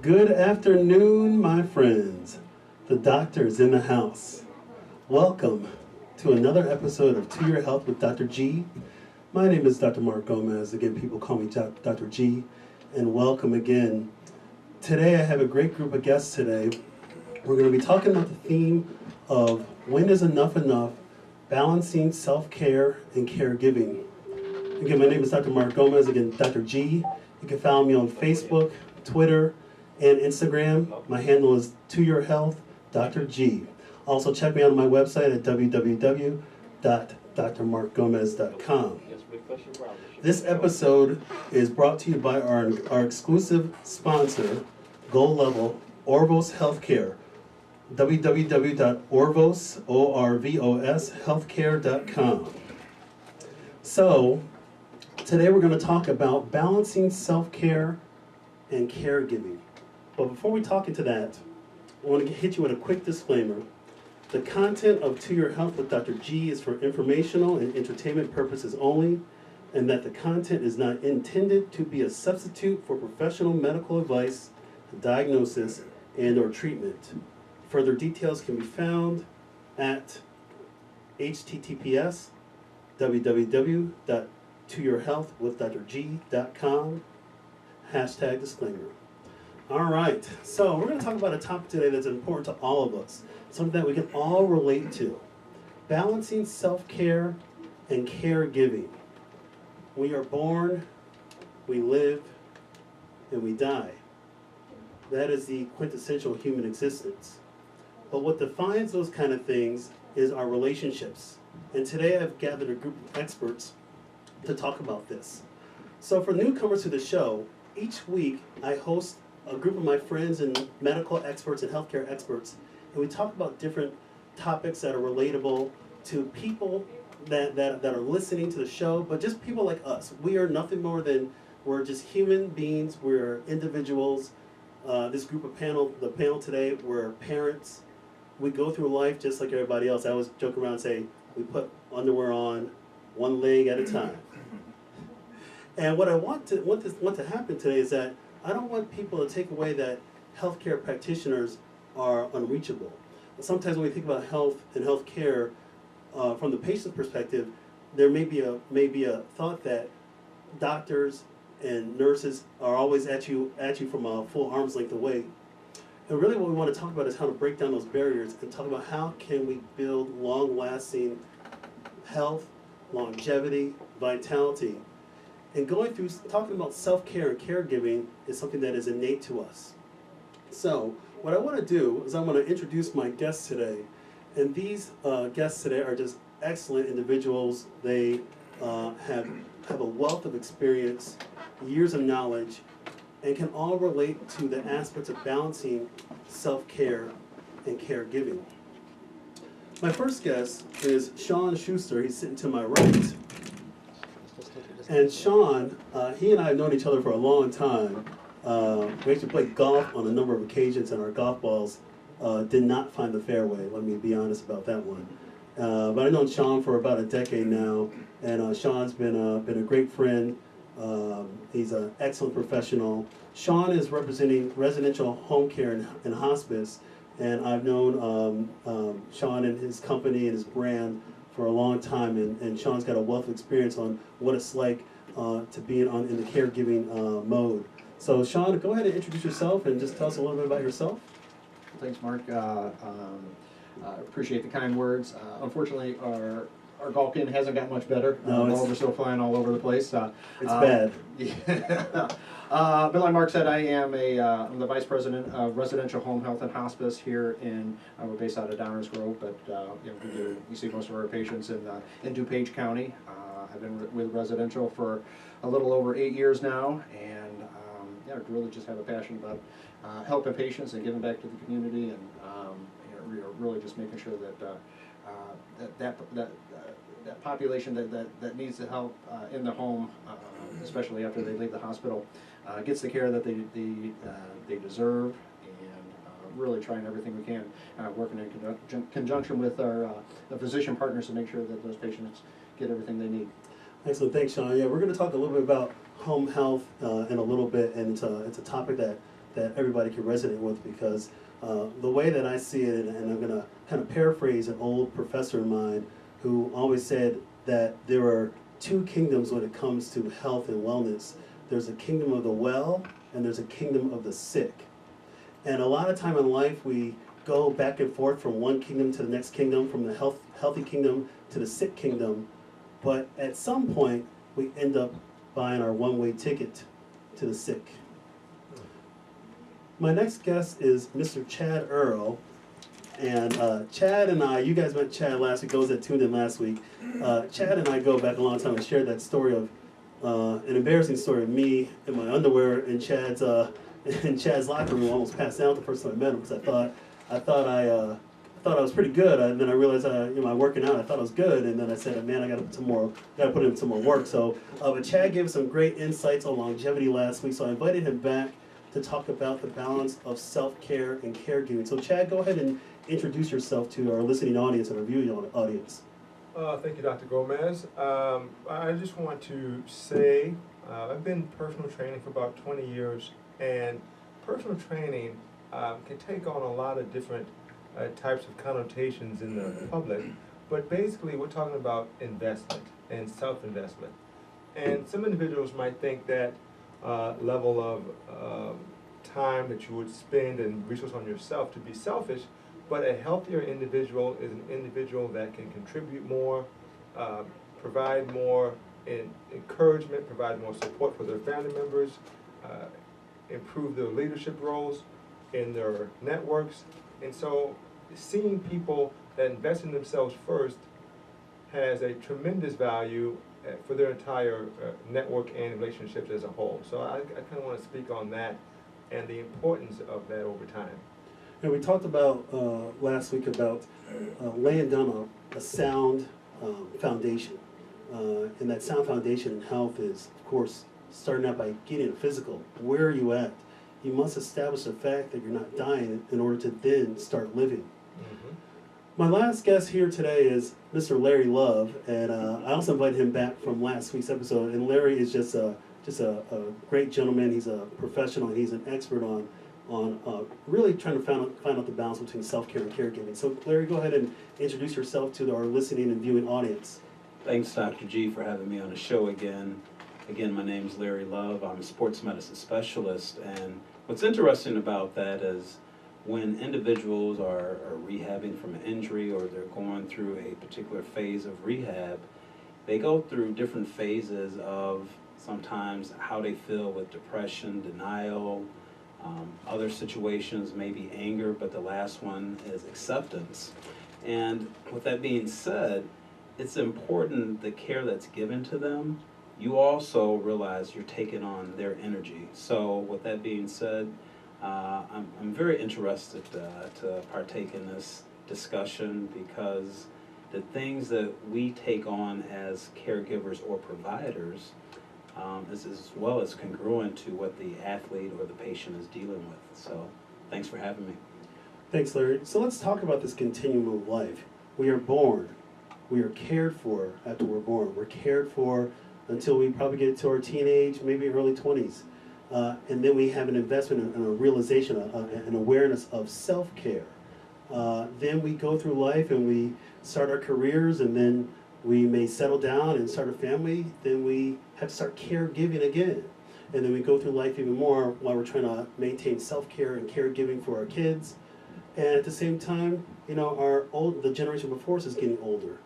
Good afternoon, my friends. The doctor's in the house. Welcome to another episode of To Your Health with Dr. G. My name is Dr. Mark Gomez. Again, people call me Dr. G. And welcome again. Today I have a great group of guests today. We're going to be talking about the theme of when is enough enough, balancing self-care and caregiving. Again, my name is Dr. Mark Gomez. Again, Dr. G. You can follow me on Facebook, Twitter, and Instagram. My handle is To Your Health, Dr. G. Also, check me out on my website at www.drmarkgomez.com. This episode is brought to you by our exclusive sponsor, Gold Level, Orvos Healthcare. www.orvos.healthcare.com. So, today we're going to talk about balancing self-care and caregiving. But before we talk into that, I want to hit you with a quick disclaimer. The content of To Your Health with Dr. G is for informational and entertainment purposes only, and that the content is not intended to be a substitute for professional medical advice, diagnosis, and/or treatment. Further details can be found at https://www.toyourhealthwithdrg.com #disclaimer. All right, so we're going to talk about a topic today that's important to all of us, something that we can all relate to, balancing self-care and caregiving. We are born, we live, and we die. That is the quintessential human existence. But what defines those kind of things is our relationships. And today I've gathered a group of experts to talk about this. So for newcomers to the show, each week I host a group of my friends and medical experts and healthcare experts, and we talk about different topics that are relatable to people that are listening to the show, but just people like us. We are nothing more than, we're just human beings, we're individuals. This group of the panel today, we're parents. We go through life just like everybody else. I always joke around and say, we put underwear on one leg at a time. And what I want to happen today is that I don't want people to take away that healthcare practitioners are unreachable. Sometimes when we think about health and healthcare from the patient's perspective, there may be a thought that doctors and nurses are always at you from a full arm's length away. And really what we want to talk about is how to break down those barriers and talk about how can we build long-lasting health, longevity, vitality. And talking about self-care and caregiving is something that is innate to us. So what I want to do is I want to introduce my guests today. And these guests today are just excellent individuals. They have a wealth of experience, years of knowledge, and can all relate to the aspects of balancing self-care and caregiving. My first guest is Sean Schuster. He's sitting to my right. And Sean, he and I have known each other for a long time. We actually played golf on a number of occasions, and our golf balls did not find the fairway. Let me be honest about that one. But I've known Sean for about a decade now, and Sean's been a great friend. He's an excellent professional. Sean is representing residential home care and hospice, and I've known Sean and his company and his brand for a long time, and Sean's got a wealth of experience on what it's like to be in the caregiving mode. So Sean, go ahead and introduce yourself and just tell us a little bit about yourself. Thanks, Mark. I appreciate the kind words. Unfortunately, our golf game hasn't got much better. Balls are still flying all over the place. It's bad. Yeah. But like Mark said, I'm the Vice President of Residential Home Health and Hospice here we're based out of Downers Grove, but we see most of our patients in DuPage County. I've been with residential for a little over 8 years now, and I really just have a passion about helping patients and giving back to the community, and really just making sure that that population that needs the help in the home, especially after they leave the hospital, gets the care that they deserve, and really trying everything we can, working in conjunction with our physician partners to make sure that those patients get everything they need. Excellent, thanks, Sean. Yeah, we're going to talk a little bit about home health in a little bit, and it's a topic that that everybody can resonate with, because the way that I see it, and I'm going to kind of paraphrase an old professor of mine who always said that there are two kingdoms when it comes to health and wellness. There's a kingdom of the well, and there's a kingdom of the sick. And a lot of time in life, we go back and forth from one kingdom to the next kingdom, from the healthy kingdom to the sick kingdom. But at some point, we end up buying our one-way ticket to the sick. My next guest is Mr. Chad Earl. And Chad and I, you guys met Chad last week, those that tuned in last week. Chad and I go back a long time and shared that story of, an embarrassing story of me in my underwear in Chad's locker room. I almost passed out the first time I met him, because I thought I was pretty good. And then I realized, I'm working out. I thought I was good, and then I said, man, I got to put in some more work. So, but Chad gave us some great insights on longevity last week. So I invited him back to talk about the balance of self-care and caregiving. So Chad, go ahead and introduce yourself to our listening audience and our viewing audience. Thank you, Dr. Gomez. I just want to say I've been personal training for about 20 years, and personal training can take on a lot of different types of connotations in the public, but basically we're talking about investment and self-investment. And some individuals might think that level of time that you would spend and resource on yourself to be selfish, but a healthier individual is an individual that can contribute more, provide more encouragement, provide more support for their family members, improve their leadership roles in their networks. And so seeing people that invest in themselves first has a tremendous value for their entire network and relationships as a whole. So I kind of want to speak on that and the importance of that over time. And we talked about last week about laying down a sound foundation. And that sound foundation in health is, of course, starting out by getting physical. Where are you at? You must establish the fact that you're not dying in order to then start living. Mm-hmm. My last guest here today is Mr. Larry Love, and I also invited him back from last week's episode. And Larry is just a great gentleman. He's a professional. He's an expert on really trying to find out the balance between self-care and caregiving. So Larry, go ahead and introduce yourself to our listening and viewing audience. Thanks, Dr. G, for having me on the show again. Again, my name's Larry Love. I'm a sports medicine specialist, and what's interesting about that is when individuals are rehabbing from an injury or they're going through a particular phase of rehab, they go through different phases of sometimes how they feel with depression, denial, other situations, maybe anger, but the last one is acceptance. And with that being said, it's important the care that's given to them. You also realize you're taking on their energy. So with that being said, I'm very interested to partake in this discussion, because the things that we take on as caregivers or providers is as well as congruent to what the athlete or the patient is dealing with. So thanks for having me. Thanks, Larry. So let's talk about this continuum of life. We are born. We are cared for after we're born. We're cared for until we probably get to our teenage, maybe early 20s. And then we have an investment and a realization, an awareness of self-care. Then we go through life and we start our careers, and then we may settle down and start a family. Then we have to start caregiving again. And then we go through life even more while we're trying to maintain self-care and caregiving for our kids. And at the same time, the generation before us is getting older.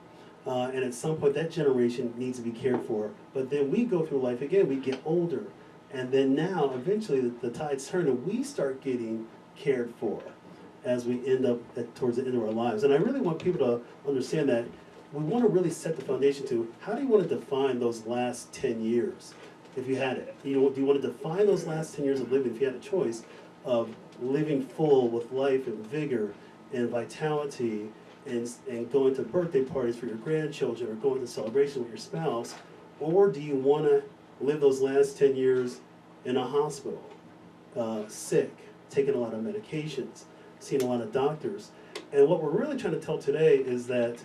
And at some point, that generation needs to be cared for. But then we go through life again, we get older. And then now, eventually, the tides turn and we start getting cared for as we end up towards the end of our lives. And I really want people to understand that we want to really set the foundation to, how do you want to define those last 10 years, if you had it? Do you want to define those last 10 years of living, if you had a choice, of living full with life and vigor and vitality, and going to birthday parties for your grandchildren, or going to celebration with your spouse? Or do you want to live those last 10 years in a hospital, sick, taking a lot of medications, seeing a lot of doctors? And what we're really trying to tell today is that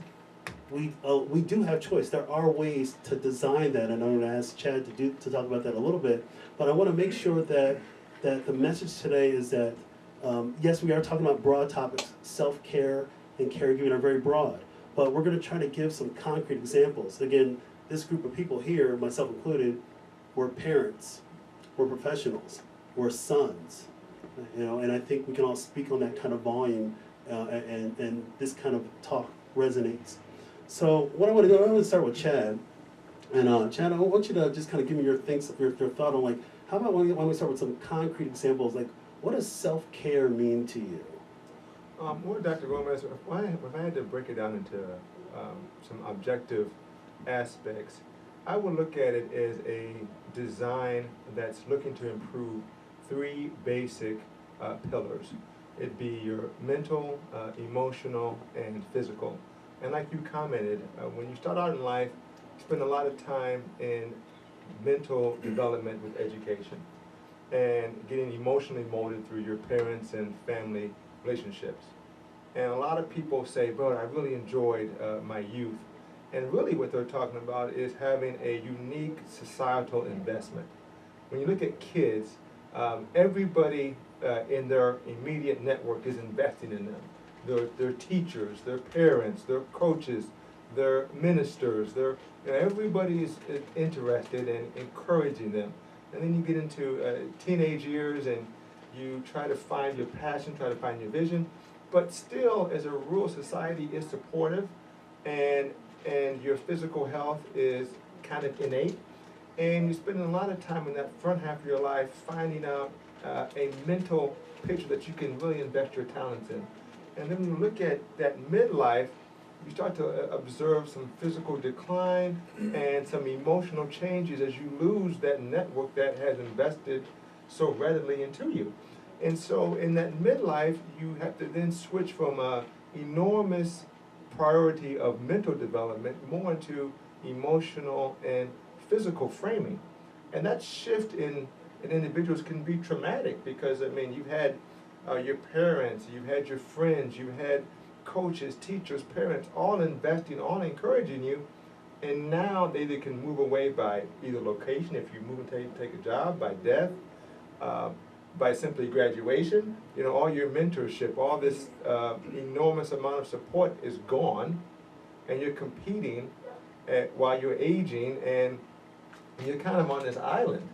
we do have choice. There are ways to design that, and I'm going to ask Chad to talk about that a little bit. But I want to make sure that that the message today is that, yes, we are talking about broad topics. Self-care and caregiving are very broad, but we're going to try to give some concrete examples. Again, this group of people here, myself included, we're parents, we're professionals, we're sons, and I think we can all speak on that kind of volume, and this kind of talk resonates. So what I want to do, I want to start with Chad. And Chad, I want you to just kind of give me your thought on, like, how about when we start with some concrete examples, like, what does self-care mean to you? Well, Dr. Gomez, if I had to break it down into some objective aspects, I would look at it as a design that's looking to improve three basic pillars. It'd be your mental, emotional, and physical. And like you commented, when you start out in life, you spend a lot of time in mental development with education and getting emotionally molded through your parents and family relationships. And a lot of people say, bro, I really enjoyed my youth. And really what they're talking about is having a unique societal investment. When you look at kids, everybody in their immediate network is investing in them. Their teachers, their parents, their coaches, their ministers, everybody is interested in encouraging them. And then you get into teenage years and you try to find your passion, try to find your vision, but still, as a rural society, is supportive, and your physical health is kind of innate, and you're spending a lot of time in that front half of your life finding out a mental picture that you can really invest your talents in. And then when you look at that midlife, you start to observe some physical decline and some emotional changes as you lose that network that has invested so readily into you. And so in that midlife, you have to then switch from an enormous priority of mental development more into emotional and physical framing. And that shift in individuals can be traumatic because, I mean, you've had your parents, you've had your friends, you've had coaches, teachers, parents, all investing, all encouraging you, and now they can move away by either location, if you move and take a job, by death, by simply graduation. All your mentorship, all this enormous amount of support is gone, and you're competing while you're aging, and you're kind of on this island,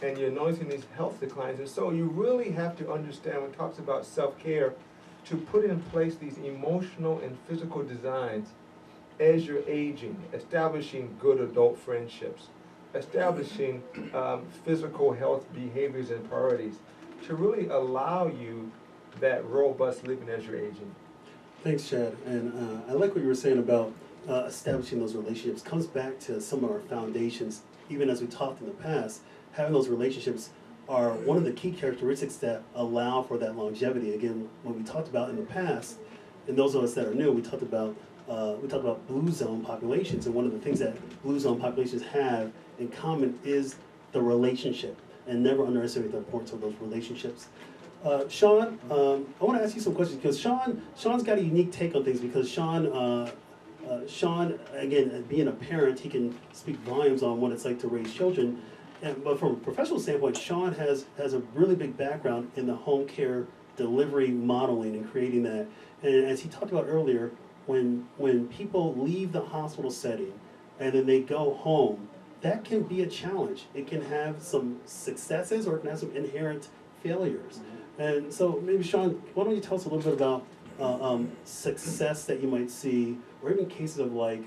and you're noticing these health declines. And so you really have to understand, when it talks about self-care, to put in place these emotional and physical designs as you're aging, establishing good adult friendships, establishing physical health behaviors and priorities to really allow you that robust living as you're aging. Thanks, Chad. And I like what you were saying about establishing those relationships. Comes back to some of our foundations, even as we talked in the past. Having those relationships are one of the key characteristics that allow for that longevity. Again, when we talked about in the past, and those of us that are new, we talked about blue zone populations, and one of the things that blue zone populations have in common is the relationship, and never underestimate the importance of those relationships. Sean, I want to ask you some questions because Sean's got a unique take on things because Sean, again, being a parent, he can speak volumes on what it's like to raise children. But from a professional standpoint, Sean has a really big background in the home care delivery modeling and creating that. And as he talked about earlier, when people leave the hospital setting and then they go home, that can be a challenge. It can have some successes or it can have some inherent failures. And so maybe Sean, why don't you tell us a little bit about success that you might see, or even cases of like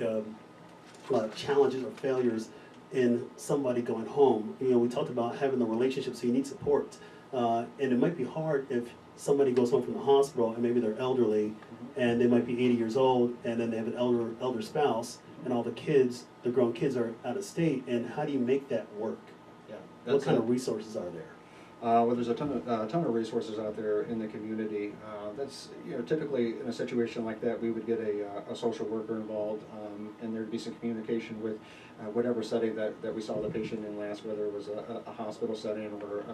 challenges or failures in somebody going home. We talked about having the relationship, so you need support. And it might be hard if somebody goes home from the hospital and maybe they're elderly and they might be 80 years old and then they have an elder spouse and all the grown kids are out of state, and how do you make that work? Yeah, what kind of resources are there? Well, there's a ton of resources out there in the community. That's typically in a situation like that, we would get a social worker involved, and there'd be some communication with whatever setting that we saw the patient in last, whether it was a hospital setting or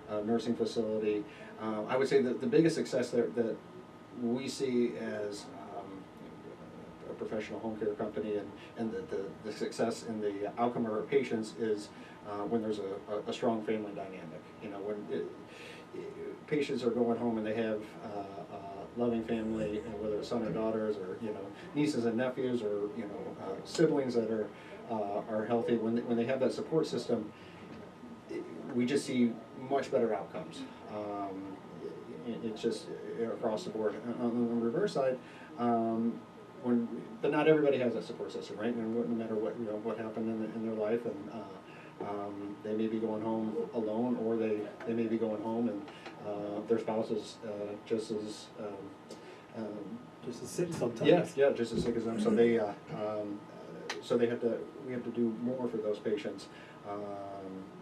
a nursing facility. I would say that the biggest success that we see as a professional home care company, and the success and the outcome of our patients is when there's a strong family dynamic. You know, when patients are going home and they have a loving family, and whether it's son or daughters, or nieces and nephews, or siblings that are healthy, when they have that support system, we just see much better outcomes. It's just across the board. On the reverse side, but not everybody has that support system, right? And no matter what happened in their life, and they may be going home alone, or they may be going home and their spouse is just as sick sometimes. Yeah, just as sick as them. So we have to do more for those patients.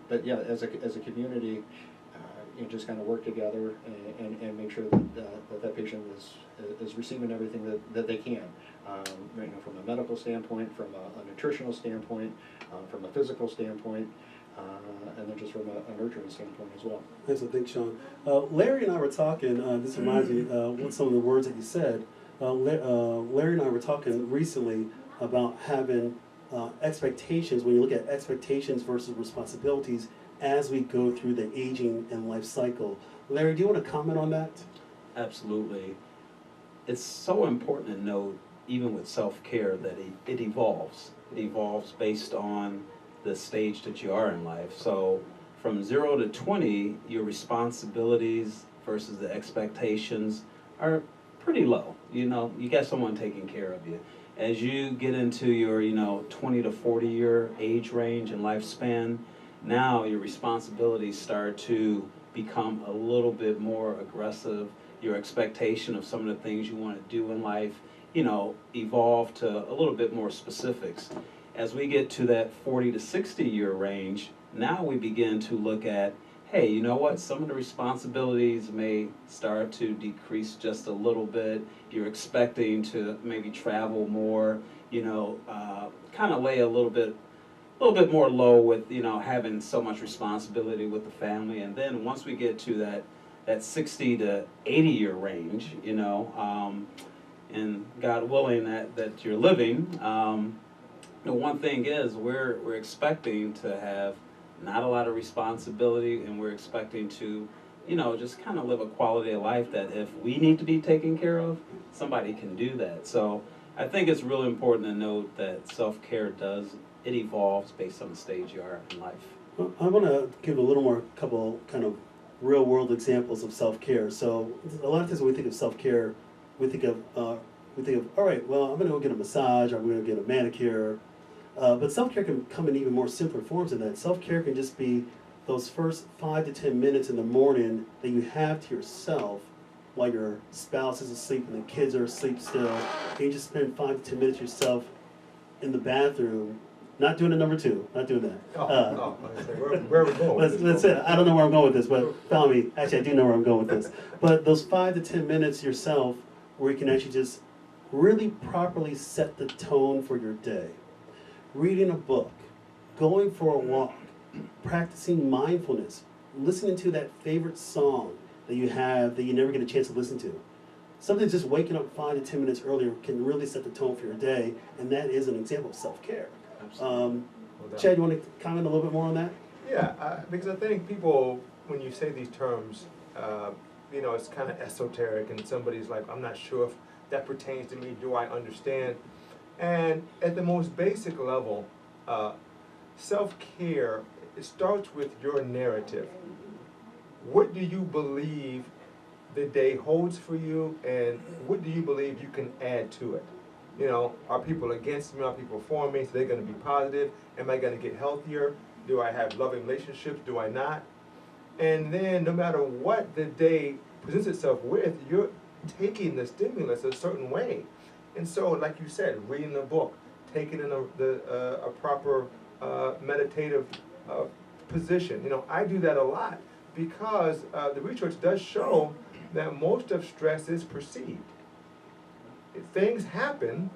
But yeah, as a community, just kind of work together and make sure that patient is receiving everything that they can, from a medical standpoint, from a nutritional standpoint, from a physical standpoint, and then just from a nurturing standpoint as well. Thanks, I think, Sean. Larry and I were talking, this reminds me what some of the words that you said. Larry and I were talking recently about having expectations, when you look at expectations versus responsibilities as we go through the aging and life cycle. Larry, do you want to comment on that? Absolutely. It's so important to note, even with self-care, that it evolves. It evolves based on the stage that you are in life. So from 0 to 20, your responsibilities versus the expectations are pretty low. You got someone taking care of you. As you get into your 20 to 40 year age range and lifespan, now your responsibilities start to become a little bit more aggressive. Your expectation of some of the things you want to do in life, evolve to a little bit more specifics. As we get to that 40 to 60 year range, now we begin to look at, hey, you know what? Some of the responsibilities may start to decrease just a little bit. You're expecting to maybe travel more, kind of lay a little bit more low with, having so much responsibility with the family. And then once we get to that 60 to 80 year range, and God willing that you're living, the one thing is we're expecting to have not a lot of responsibility, and we're expecting to, just kind of live a quality of life that if we need to be taken care of, somebody can do that. So I think it's really important to note that self-care it evolves based on the stage you are in life. Well, I want to give a little more couple kind of real world examples of self-care. So a lot of times when we think of self-care, we think of, all right, well, I'm going to go get a massage, or I'm going to get a manicure. But self-care can come in even more simpler forms than that. Self-care can just be those first 5 to 10 minutes in the morning that you have to yourself while your spouse is asleep and the kids are asleep still. And you just spend 5 to 10 minutes yourself in the bathroom. Not doing a number 2, not doing that. Where are we going with this? That's it. I don't know where I'm going with this, but follow me. Actually, I do know where I'm going with this. But those 5 to 10 minutes yourself where you can actually just really properly set the tone for your day. Reading a book, going for a walk, practicing mindfulness, listening to that favorite song that you have that you never get a chance to listen to. Something just waking up 5 to 10 minutes earlier can really set the tone for your day, and that is an example of self-care. Chad, you want to comment a little bit more on that? Yeah, because I think people, when you say these terms, it's kind of esoteric, and somebody's like, I'm not sure if that pertains to me, do I understand? And at the most basic level, self-care, it starts with your narrative. What do you believe the day holds for you, and what do you believe you can add to it? Are people against me? Are people for me? So they're going to be positive. Am I going to get healthier? Do I have loving relationships? Do I not? And then no matter what the day presents itself with, you're taking the stimulus a certain way. And so, like you said, reading a book, taking in a proper meditative position. I do that a lot because the research does show that most of stress is perceived. Things happen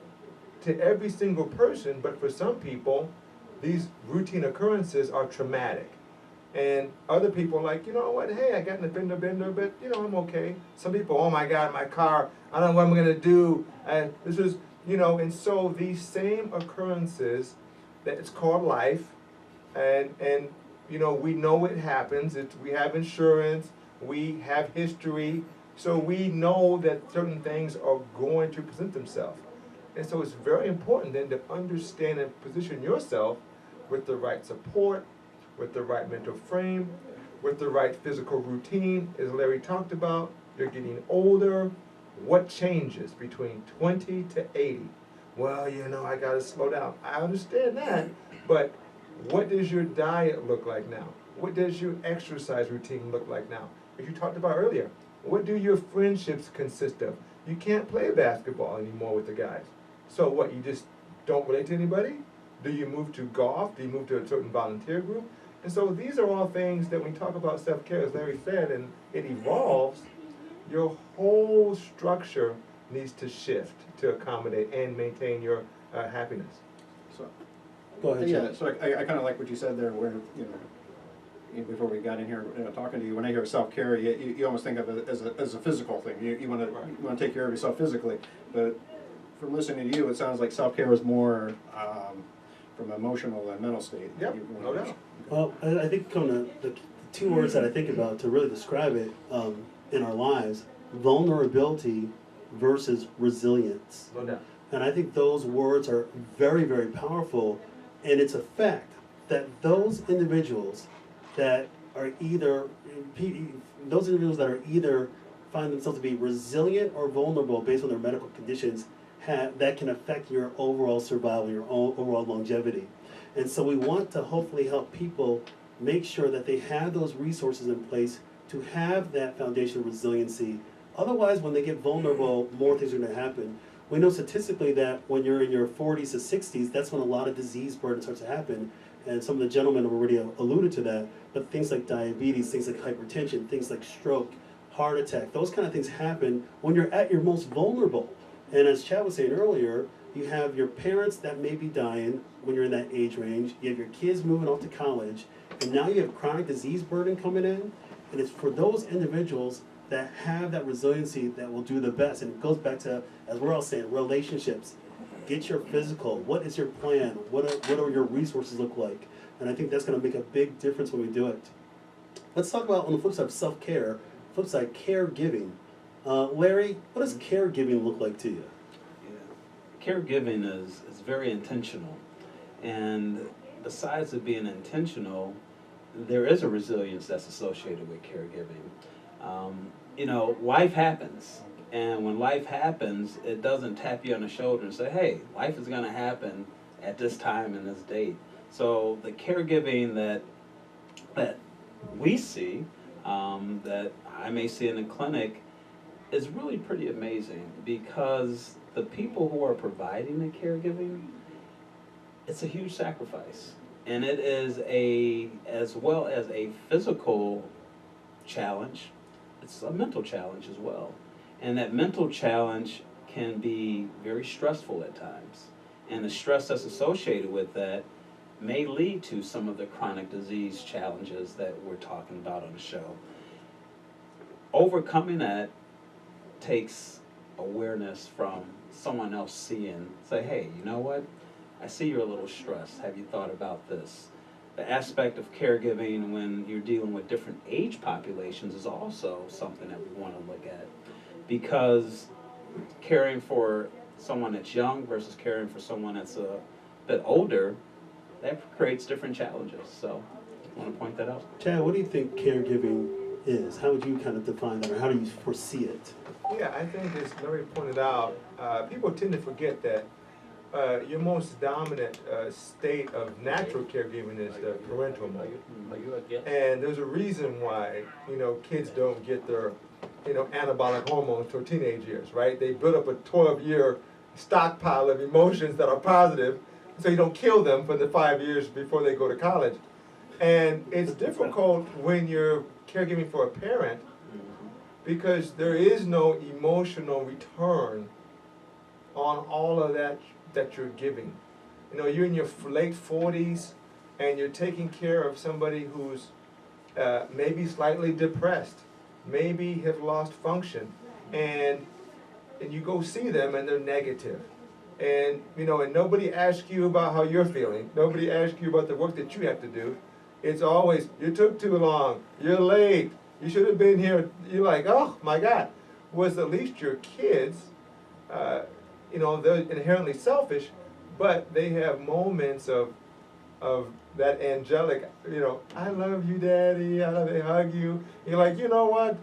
to every single person, but for some people, these routine occurrences are traumatic. And other people are like, you know what, hey, I got in a fender bender, but I'm okay. Some people, oh my God, my car, I don't know what I'm gonna do. This was You know, and so these same occurrences, that it's called life, and you know, we know it happens. We have insurance, we have history, so we know that certain things are going to present themselves. And so it's very important then to understand and position yourself with the right support, with the right mental frame, with the right physical routine. As Larry talked about, you're getting older. What changes between 20 to 80? Well, you know, I gotta slow down. I understand that, but what does your diet look like now? What does your exercise routine look like now? As you talked about earlier, what do your friendships consist of? You can't play basketball anymore with the guys. So what, you just don't relate to anybody? Do you move to golf? Do you move to a certain volunteer group? And so these are all things that when we talk about self-care, as Larry said, and it evolves, your whole structure needs to shift to accommodate and maintain your happiness. So, Go ahead, yeah, Chad. so I kind of like what you said there, where, before we got in here, talking to you, when I hear self-care, you almost think of it as a physical thing. You want to take care of yourself physically, but from listening to you, it sounds like self-care is more from emotional and mental state. Yep, no doubt. Well, I think the two words that I think about to really describe it in our lives: vulnerability versus resilience. No doubt. And I think those words are very, very powerful. And it's a fact that those individuals that are either find themselves to be resilient or vulnerable based on their medical conditions, that can affect your overall survival, your overall longevity. And so we want to hopefully help people make sure that they have those resources in place to have that foundation of resiliency. Otherwise, when they get vulnerable, more things are going to happen. We know statistically that when you're in your 40s to 60s, that's when a lot of disease burden starts to happen. And some of the gentlemen have already alluded to that. But things like diabetes, things like hypertension, things like stroke, heart attack, those kind of things happen when you're at your most vulnerable. And as Chad was saying earlier, you have your parents that may be dying when you're in that age range. You have your kids moving off to college. And now you have chronic disease burden coming in. And it's for those individuals that have that resiliency that will do the best. And it goes back to, as we're all saying, relationships. Get your physical. What is your plan? What are your resources look like? And I think that's going to make a big difference when we do it. Let's talk about, on the flip side of self-care, flip side, caregiving. Larry, what does caregiving look like to you? Yeah. Caregiving is very intentional. And besides it being intentional, there is a resilience that's associated with caregiving. Life happens. And when life happens, it doesn't tap you on the shoulder and say, hey, life is going to happen at this time and this date. So the caregiving that we see, that I may see in the clinic, is really pretty amazing, because the people who are providing the caregiving, it's a huge sacrifice. And it is as well as a physical challenge, it's a mental challenge as well. And that mental challenge can be very stressful at times. And the stress that's associated with that may lead to some of the chronic disease challenges that we're talking about on the show. Overcoming that takes awareness from someone else seeing, say, hey, you know what? I see you're a little stressed. Have you thought about this? The aspect of caregiving when you're dealing with different age populations is also something that we want to look at, because caring for someone that's young versus caring for someone that's a bit older, that creates different challenges. So I want to point that out. Chad, what do you think caregiving is? How would you kind of define that, or how do you foresee it? Yeah, I think as Larry pointed out, people tend to forget that your most dominant state of natural caregiving is the parental mode. And there's a reason why, kids don't get their, anabolic hormones till teenage years, right? They build up a 12-year stockpile of emotions that are positive, so you don't kill them for the 5 years before they go to college. And it's difficult when you're caregiving for a parent, because there is no emotional return on all of that you're giving. You're in your late 40s and you're taking care of somebody who's maybe slightly depressed, maybe have lost function, and you go see them and they're negative. And, you know, and nobody asks you about how you're feeling. Nobody asks you about the work that you have to do. It's always, you took too long, you're late, you should have been here. You're like, oh my God. Whereas at least your kids, you know, they're inherently selfish, but they have moments of that angelic, you know, I love you, Daddy, they hug you. You're like, you know what?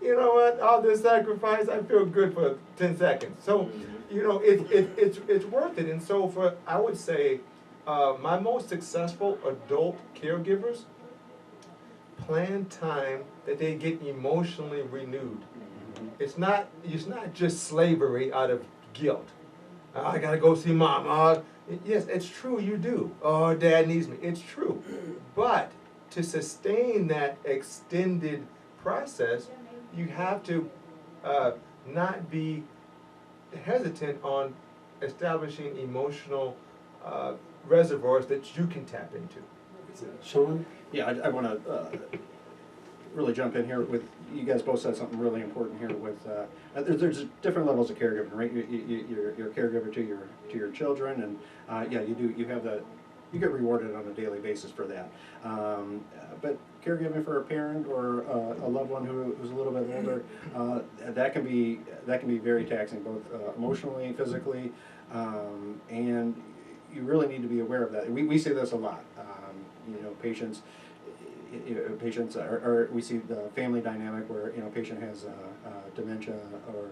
You know what? All this sacrifice, I feel good for 10 seconds. So, you know, it's worth it. And so I would say, my most successful adult caregivers plan time that they get emotionally renewed. It's not just slavery out of guilt. I gotta go see Mom. Yes, it's true, you do. Oh, Dad needs me. It's true. But to sustain that extended process, you have to not be hesitant on establishing emotional reservoirs that you can tap into. Sean? Yeah, I want to really jump in here with, you guys both said something really important here with, there's different levels of caregiving, right? You're a caregiver to your children, and yeah, you have the, you get rewarded on a daily basis for that. But caregiving for a parent or a loved one who's a little bit older, that can be very taxing, both emotionally, physically, and you really need to be aware of that. We see this a lot. You know, patients are, we see the family dynamic where, you know, patient has dementia or,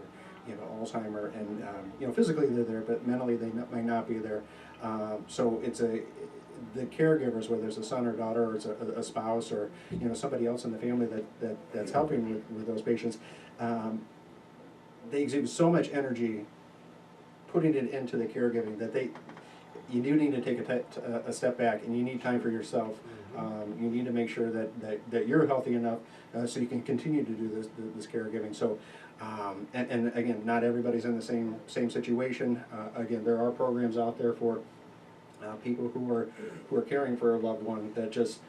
you know, Alzheimer, and you know, physically they're there, but mentally they may not be there. So it's the caregivers, whether it's a son or daughter, or it's a spouse, or, you know, somebody else in the family that's helping with those patients, they exude so much energy putting it into the caregiving that you do need to take a step back, and you need time for yourself. You need to make sure that you're healthy enough so you can continue to do this caregiving. So, and again, not everybody's in the same situation. Again, there are programs out there for people who are caring for a loved one that just,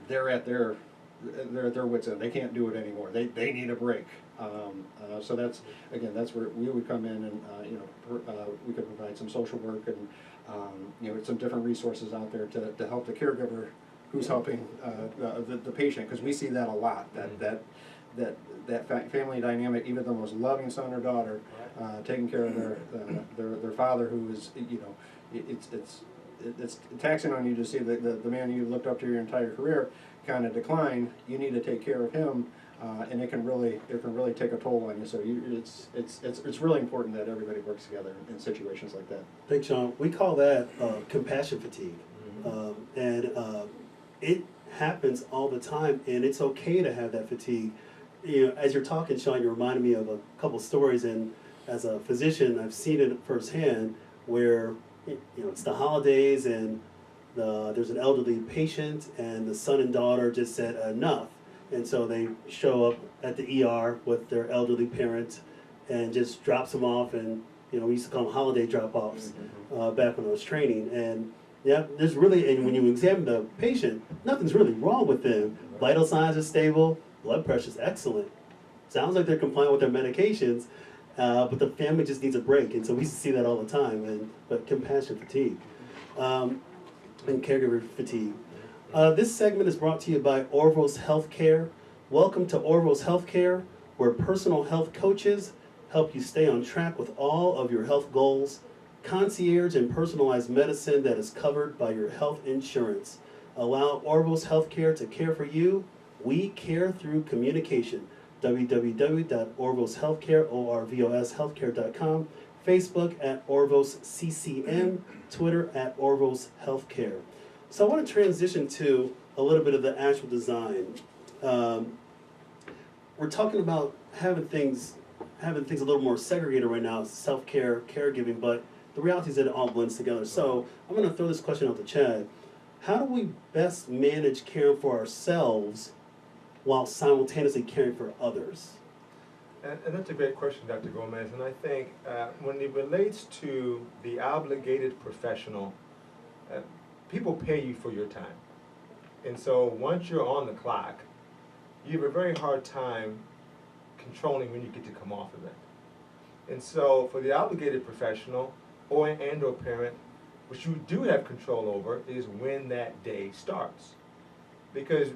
they're at their wits end. They can't do it anymore. They need a break. So that's where we would come in, and you know, we could provide some social work and you know, some different resources out there to help the caregiver who's helping the patient, because we see that a lot. That family dynamic, even the most loving son or daughter, taking care of their father, who is, you know, it's taxing on you to see the man you looked up to your entire career kind of decline. You need to take care of him, and it can really take a toll on you. So it's really important that everybody works together in situations like that. Thanks, Sean. We call that compassion fatigue. It happens all the time, and it's okay to have that fatigue. You know, as you're talking, Sean, you reminded me of a couple stories, and as a physician, I've seen it firsthand where, you know, it's the holidays, and there's an elderly patient, and the son and daughter just said enough, and so they show up at the ER with their elderly parent, and just drops them off, and, you know, we used to call them holiday drop-offs back when I was training, and yeah, there's really, and when you examine the patient, nothing's really wrong with them. Vital signs are stable, blood pressure's excellent. Sounds like they're complying with their medications, but the family just needs a break, and so we see that all the time. But compassion fatigue and caregiver fatigue. This segment is brought to you by Orvos Healthcare. Welcome to Orvos Healthcare, where personal health coaches help you stay on track with all of your health goals. Concierge and personalized medicine that is covered by your health insurance. Allow Orvos Healthcare to care for you. We care through communication. www.orvoshealthcare.com, Facebook at Orvos CCM, Twitter at Orvos Healthcare. So I want to transition to a little bit of the actual design. We're talking about having things a little more segregated right now, self-care, caregiving, but the reality is that it all blends together. So I'm going to throw this question out to Chad. How do we best manage caring for ourselves while simultaneously caring for others? And that's a great question, Dr. Gomez. And I think when it relates to the obligated professional, people pay you for your time. And so once you're on the clock, you have a very hard time controlling when you get to come off of it. And so for the obligated professional, or parent, what you do have control over is when that day starts. Because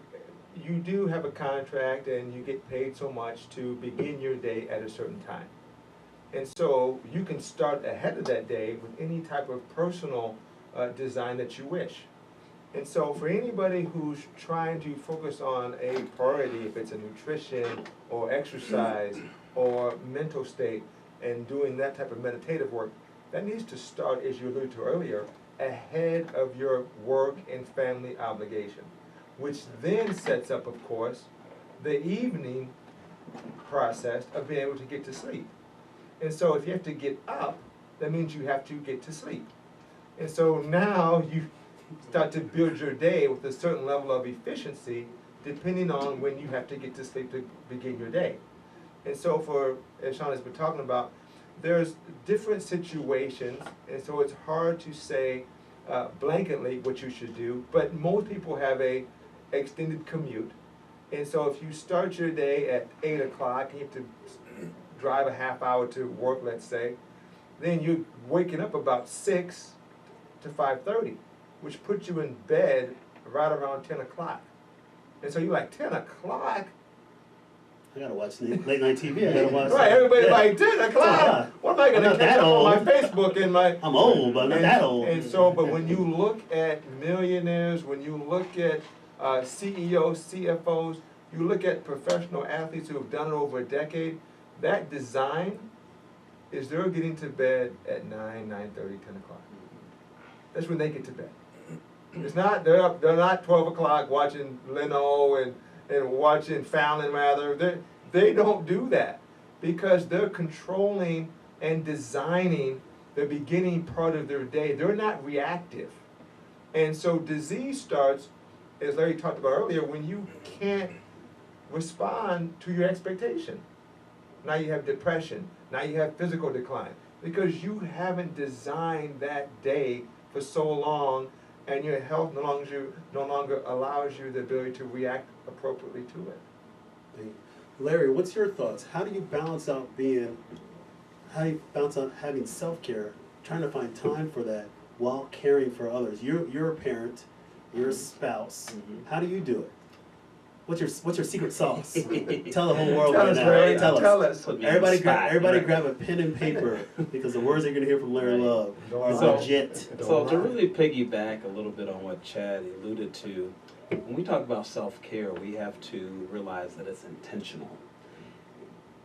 you do have a contract and you get paid so much to begin your day at a certain time. And so you can start ahead of that day with any type of personal design that you wish. And so for anybody who's trying to focus on a priority, if it's a nutrition or exercise or mental state, and doing that type of meditative work, that needs to start, as you alluded to earlier, ahead of your work and family obligation, which then sets up, of course, the evening process of being able to get to sleep. And so if you have to get up, that means you have to get to sleep. And so now you start to build your day with a certain level of efficiency depending on when you have to get to sleep to begin your day. And so for, as Sean has been talking about, there's different situations, and so it's hard to say blanketly what you should do, but most people have a extended commute. And so if you start your day at 8 o'clock and you have to drive a half hour to work, let's say, then you're waking up about 6 to 5:30, which puts you in bed right around 10 o'clock. And so you're like, 10 o'clock? I gotta watch late night TV. I gotta watch. Right, everybody yeah. like 10 o'clock. What am I I'm gonna not catch that up on my old. Facebook and my? I'm old, but I'm not that old. And so, but when you look at millionaires, when you look at CEOs, CFOs, you look at professional athletes who have done it over a decade, that design is they're getting to bed at 9, 9:30, 10 o'clock. That's when they get to bed. It's not, they're not 12 o'clock watching Leno and watching Fallon rather. They don't do that because they're controlling and designing the beginning part of their day. They're not reactive. And so disease starts, as Larry talked about earlier, when you can't respond to your expectation. Now you have depression. Now you have physical decline because you haven't designed that day for so long, and your health no longer allows you the ability to react appropriately to it. Larry, what's your thoughts? How do you balance out having self-care, trying to find time for that while caring for others? You're a parent, you're a spouse. Mm-hmm. How do you do it? What's your secret sauce? Tell the whole world Tell right us, now. Larry. Tell us. Put me on the Everybody spot. grab a pen and paper because the words you're going to hear from Larry Love is So- legit. So to really piggyback a little bit on what Chad alluded to, when we talk about self-care, we have to realize that it's intentional.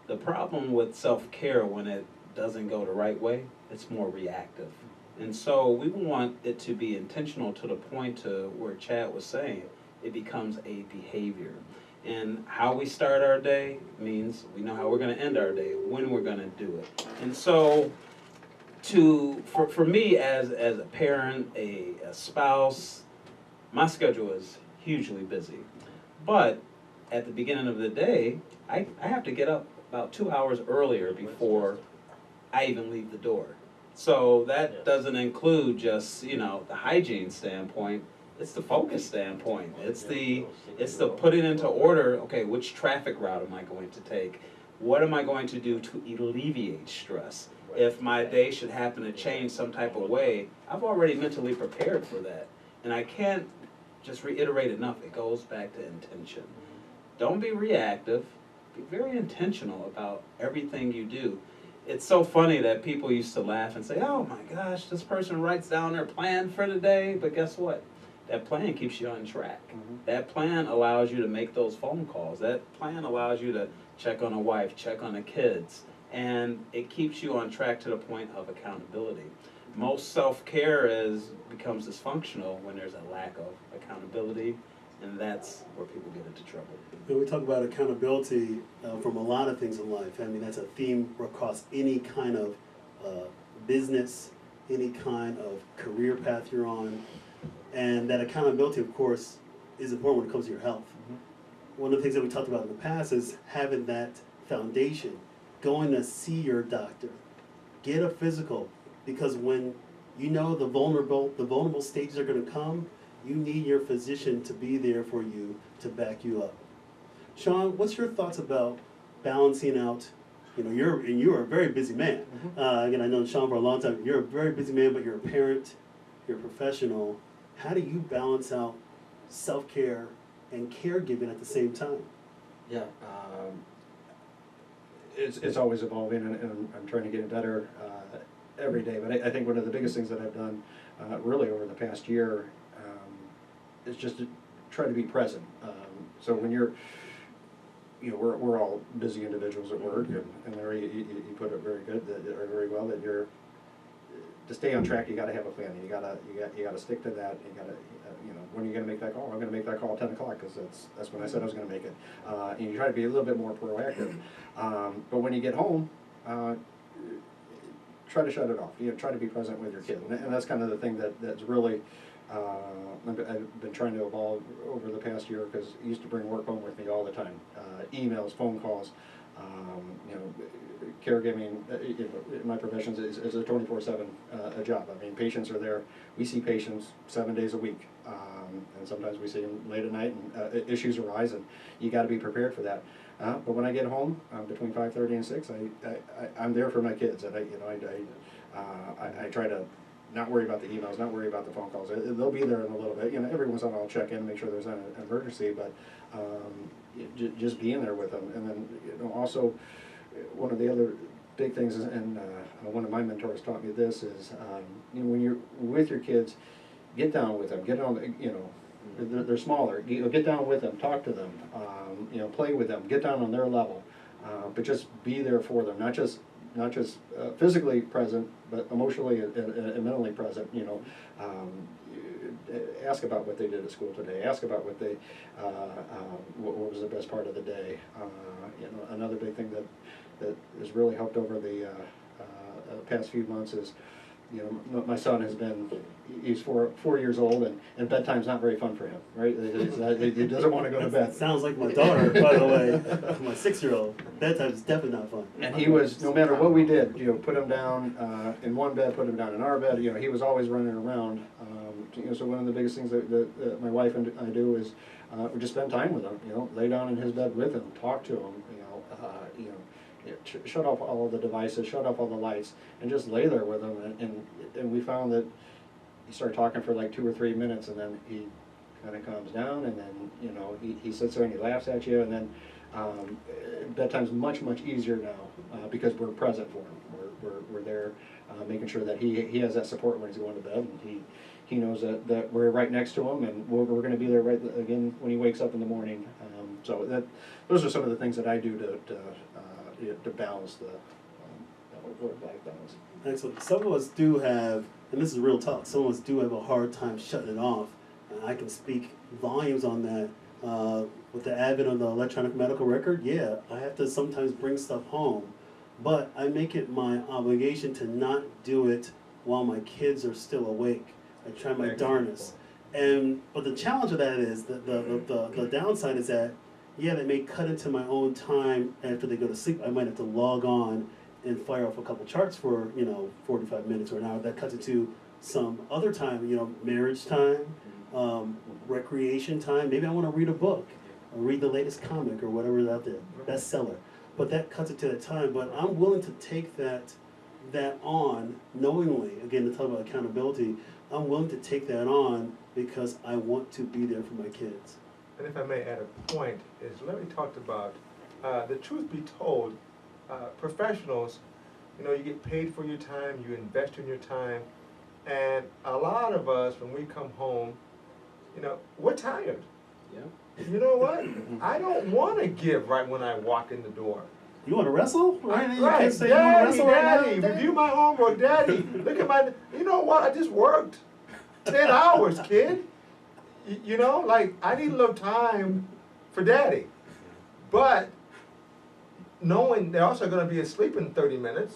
The problem with self-care when it doesn't go the right way, it's more reactive. And so we want it to be intentional to the point to where Chad was saying, it becomes a behavior. And how we start our day means we know how we're going to end our day, when we're going to do it. And so for me as a parent, a spouse, my schedule is hugely busy. But at the beginning of the day, I have to get up about 2 hours earlier before I even leave the door. So that doesn't include just, the hygiene standpoint. It's the focus standpoint. It's the putting into order, okay, which traffic route am I going to take? What am I going to do to alleviate stress? If my day should happen to change some type of way, I've already mentally prepared for that. And I can't just reiterate enough, it goes back to intention. Don't be reactive, be very intentional about everything you do. It's so funny that people used to laugh and say, oh my gosh, this person writes down their plan for the day, but guess what? That plan keeps you on track. Mm-hmm. That plan allows you to make those phone calls. That plan allows you to check on a wife, check on the kids, and it keeps you on track to the point of accountability. Most self-care becomes dysfunctional when there's a lack of accountability, and that's where people get into trouble. When we talk about accountability from a lot of things in life, I mean, that's a theme across any kind of business, any kind of career path you're on. And that accountability, of course, is important when it comes to your health. Mm-hmm. One of the things that we talked about in the past is having that foundation, going to see your doctor, get a physical, because when you know the vulnerable stages are going to come, you need your physician to be there for you to back you up. Sean, what's your thoughts about balancing out You know, you're a very busy man. Again, I know Sean for a long time. You're a very busy man, but you're a parent, you're a professional. How do you balance out self-care and caregiving at the same time? Yeah, it's always evolving, and I'm trying to get better every day. But I think one of the biggest things that I've done really over the past year is just to try to be present. So when you're, you know, we're all busy individuals at work, and Larry, you put it very good, or very well, that you're, to stay on track, you got to have a plan. You got to stick to that. You got to, you know, when are you going to make that call? I'm going to make that call at 10 o'clock because that's when I said I was going to make it. And you try to be a little bit more proactive. But when you get home, try to shut it off. You know, try to be present with your kid, and that's kind of the thing that's really I've been trying to evolve over the past year, because I used to bring work home with me all the time, emails, phone calls. You know, caregiving, you know, in my profession is a 24/7 a job. I mean, patients are there. We see patients 7 days a week, and sometimes we see them late at night, and issues arise, and you got to be prepared for that. But when I get home, between 5:30 and 6, I'm there for my kids, and I try to not worry about the emails, not worry about the phone calls. They'll be there in a little bit. You know, every once in a while I'll check in, make sure there's an emergency, but just being there with them. And then, you know, also one of the other big things is, and one of my mentors taught me this, is you know, when you're with your kids, get down with them, get on, you know, they're smaller, you know, get down with them, talk to them, you know, play with them, get down on their level, but just be there for them, not just physically present, but emotionally and mentally present. You know, ask about what they did at school today. Ask about what they, what was the best part of the day. You know, another big thing that has really helped over the past few months is, you know, my son he's 4 years old, and bedtime's not very fun for him, right? He doesn't want to go to bed. Sounds like my daughter, by the way, my 6-year-old. Bedtime is definitely not fun. And he was, no matter what we did, you know, put him down in one bed, put him down in our bed, you know, he was always running around. You know, so one of the biggest things that my wife and I do is we just spend time with him, you know, lay down in his bed with him, talk to him, you know, shut off all the devices, shut off all the lights, and just lay there with him. And we found that he started talking for like 2 or 3 minutes, and then he kind of calms down, and then, you know, he sits there and he laughs at you, and then bedtime's much easier now because we're present for him. We're there, making sure that he has that support when he's going to bed, and he knows that we're right next to him, and we're going to be there right again when he wakes up in the morning. So those are some of the things that I do to balance the work-life balance. Excellent. Some of us do have, and this is real talk, some of us do have a hard time shutting it off. I can speak volumes on that. With the advent of the electronic medical record, yeah, I have to sometimes bring stuff home, but I make it my obligation to not do it while my kids are still awake. I try my darnest. But the challenge of that is, the downside is that, yeah, they may cut into my own time after they go to sleep. I might have to log on and fire off a couple charts for, you know, 45 minutes or an hour. That cuts into some other time, you know, marriage time, recreation time. Maybe I want to read a book or read the latest comic or whatever is out there, bestseller. But that cuts into that time. But I'm willing to take that on knowingly. Again, to talk about accountability, I'm willing to take that on because I want to be there for my kids. And if I may add a point, is Larry talked about, the truth be told, professionals, you know, you get paid for your time, you invest in your time, and a lot of us, when we come home, you know, we're tired. Yeah. You know what? I don't want to give right when I walk in the door. You want to wrestle? Right? You Right, can't say you want to wrestle Daddy, right now? review my homework, Daddy. Look at my, you know what? I just worked 10 hours, kid. You know, like, I need a little time for Daddy. But knowing they're also going to be asleep in 30 minutes,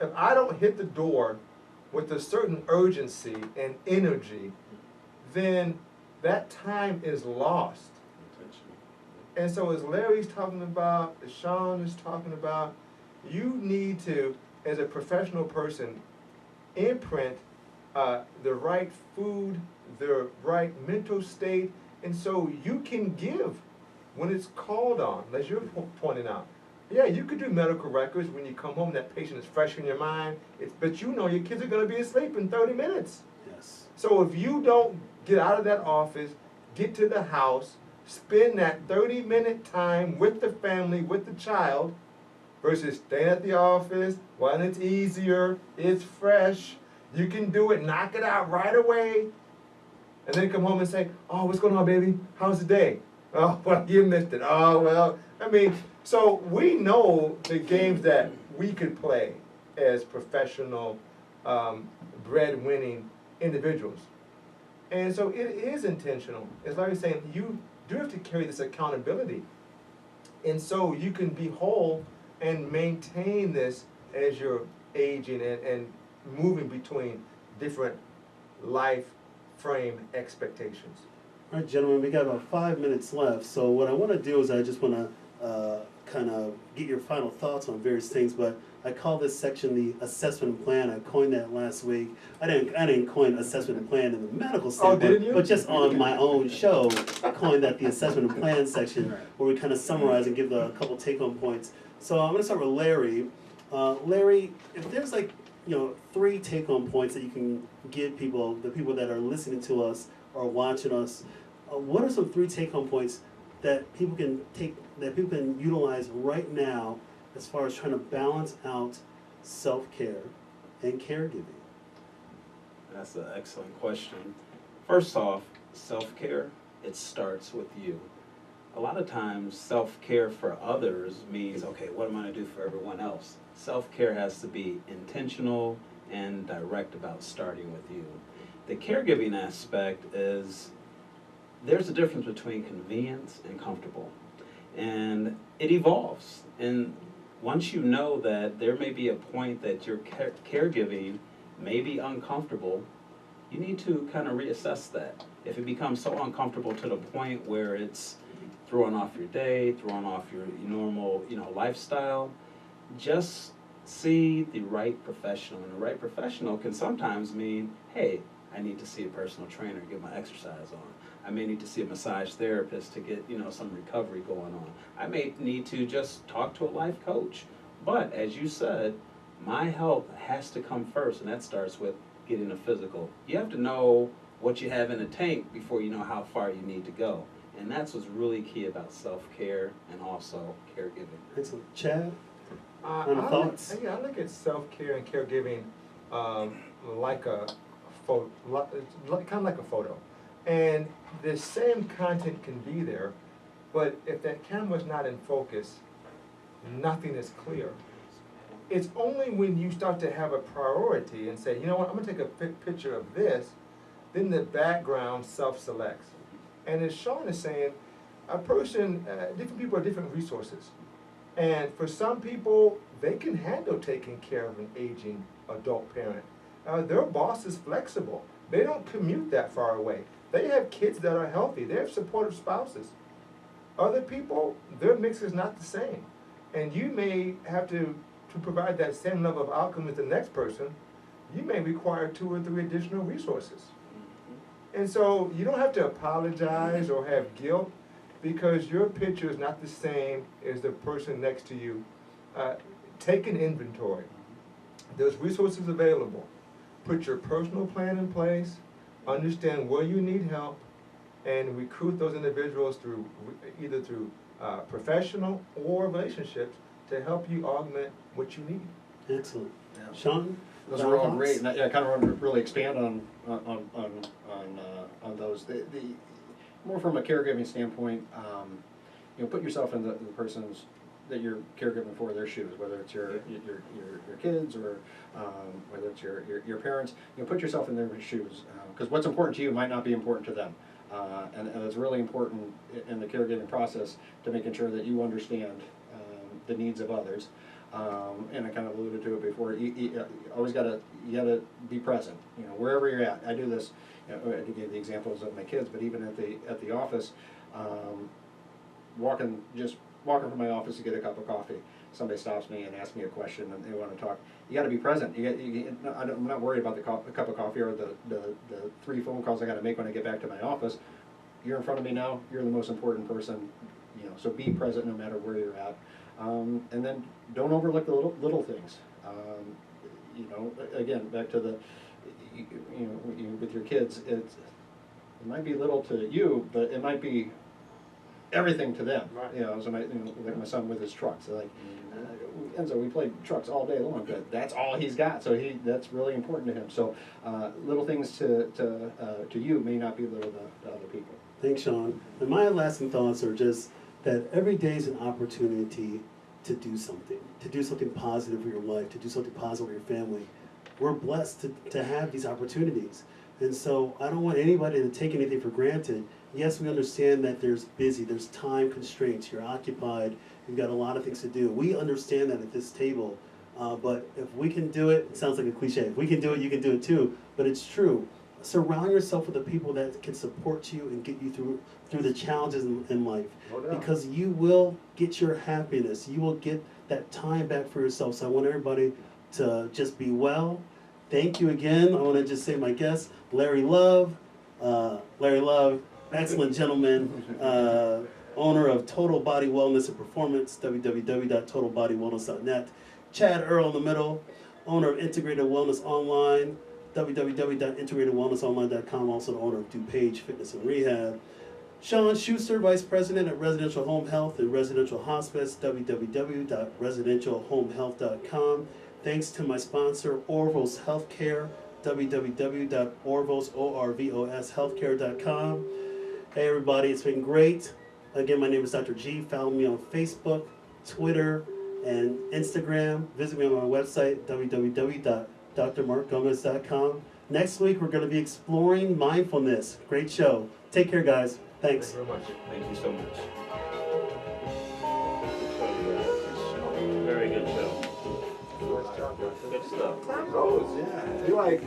if I don't hit the door with a certain urgency and energy, then that time is lost. And so as Larry's talking about, as Sean is talking about, you need to, as a professional person, imprint the right food, the right mental state, and so you can give when it's called on, as you're pointing out. Yeah, you could do medical records when you come home, that patient is fresh in your mind, but you know your kids are gonna be asleep in 30 minutes. Yes. So if you don't get out of that office, get to the house, spend that 30-minute time with the family, with the child, versus staying at the office, when it's easier, it's fresh, you can do it, knock it out right away, and then come home and say, oh, what's going on, baby? How's the day? Oh, well, you missed it. Oh, well, I mean, so we know the games that we could play as professional, bread-winning individuals. And so it is intentional. As Larry's saying, you do have to carry this accountability. And so you can be whole and maintain this as you're aging and moving between different life frame expectations. All right, gentlemen, we got about 5 minutes left. So what I want to do is I just want to kind of get your final thoughts on various things. But I call this section the assessment plan. I coined that last week. I didn't coin assessment plan in the medical standpoint, didn't you? but just on my own show, I coined that the assessment and plan section, where we kind of summarize and give a couple take-home points. So I'm going to start with Larry. Larry, if there's 3 take-home points that you can give people, the people that are listening to us or watching us, what are some 3 take-home points that people can utilize right now as far as trying to balance out self-care and caregiving? That's an excellent question. First off, self-care, it starts with you. A lot of times, self-care for others means, okay, what am I going to do for everyone else? Self-care has to be intentional and direct about starting with you. The caregiving aspect is, there's a difference between convenience and comfortable. And it evolves. And once you know that there may be a point that your caregiving may be uncomfortable, you need to kind of reassess that. If it becomes so uncomfortable to the point where it's throwing off your day, throwing off your normal, lifestyle, just see the right professional. And the right professional can sometimes mean, hey, I need to see a personal trainer, get my exercise on. I may need to see a massage therapist to get, some recovery going on. I may need to just talk to a life coach. But as you said, my health has to come first, and that starts with getting a physical. You have to know what you have in the tank before you know how far you need to go. And that's what's really key about self-care and also caregiving. Excellent. Chad? I look at self-care and caregiving like a photo, kind of like a photo. And the same content can be there, but if that camera's not in focus, nothing is clear. It's only when you start to have a priority and say, you know what, I'm going to take a picture of this, then the background self-selects. And as Sean is saying, a person, different people have different resources. And for some people, they can handle taking care of an aging adult parent. Their boss is flexible. They don't commute that far away. They have kids that are healthy. They have supportive spouses. Other people, their mix is not the same. And you may have to provide that same level of outcome as the next person, you may require 2 or 3 additional resources. And so you don't have to apologize or have guilt because your picture is not the same as the person next to you. Take an inventory. There's resources available. Put your personal plan in place, understand where you need help, and recruit those individuals either through professional or relationships to help you augment what you need. Excellent. Yeah. Sean? Those are all great, and I kind of want to really expand on those. The more from a caregiving standpoint, put yourself in the person's that you're caregiving for, their shoes, whether it's your kids or whether it's your parents. Put yourself in their shoes, because what's important to you might not be important to them, and it's really important in the caregiving process to making sure that you understand the needs of others. And I kind of alluded to it before. You always gotta be present. Wherever you're at. I do this. I gave the examples of my kids, but even at the office, walking from my office to get a cup of coffee. Somebody stops me and asks me a question, and they want to talk. You got to be present. I'm not worried about the cup of coffee or the 3 phone calls I got to make when I get back to my office. You're in front of me now. You're the most important person. So be present no matter where you're at. And then don't overlook the little things. You know, again, back to the, with your kids, it might be little to you, but it might be everything to them. Right. You know, so like my son with his trucks, they're like, Enzo, we played trucks all day long, but that's all he's got, so that's really important to him. So little things to you may not be little to other people. Thanks, Sean. And my lasting thoughts are just that every day is an opportunity to do something positive for your life, to do something positive for your family. We're blessed to have these opportunities. And so I don't want anybody to take anything for granted. Yes, we understand that there's time constraints, you're occupied, you've got a lot of things to do. We understand that at this table, but if we can do it, it sounds like a cliche, if we can do it, you can do it too, but it's true. Surround yourself with the people that can support you and get you through the challenges in life. No doubt. Because you will get your happiness, you will get that time back for yourself. So I want everybody to just be well. Thank you again. I want to just say my guest, Larry Love. Larry Love, excellent gentleman, owner of Total Body Wellness and Performance, www.totalbodywellness.net. Chad Earl in the middle, owner of Integrated Wellness Online, www.integratedwellnessonline.com, also the owner of DuPage Fitness and Rehab. Sean Schuster, Vice President at Residential Home Health and Residential Hospice, www.residentialhomehealth.com. Thanks to my sponsor, Orvos Healthcare, www.orvoshealthcare.com. Hey everybody, it's been great. Again, my name is Dr. G. Follow me on Facebook, Twitter, and Instagram. Visit me on my website, www.drmarkgomez.com. Next week, we're going to be exploring mindfulness. Great show. Take care, guys. Thanks. Thank you very much. Thank you so much. Very good show. Nice job, guys. Good stuff. Time goes, yeah. You're like,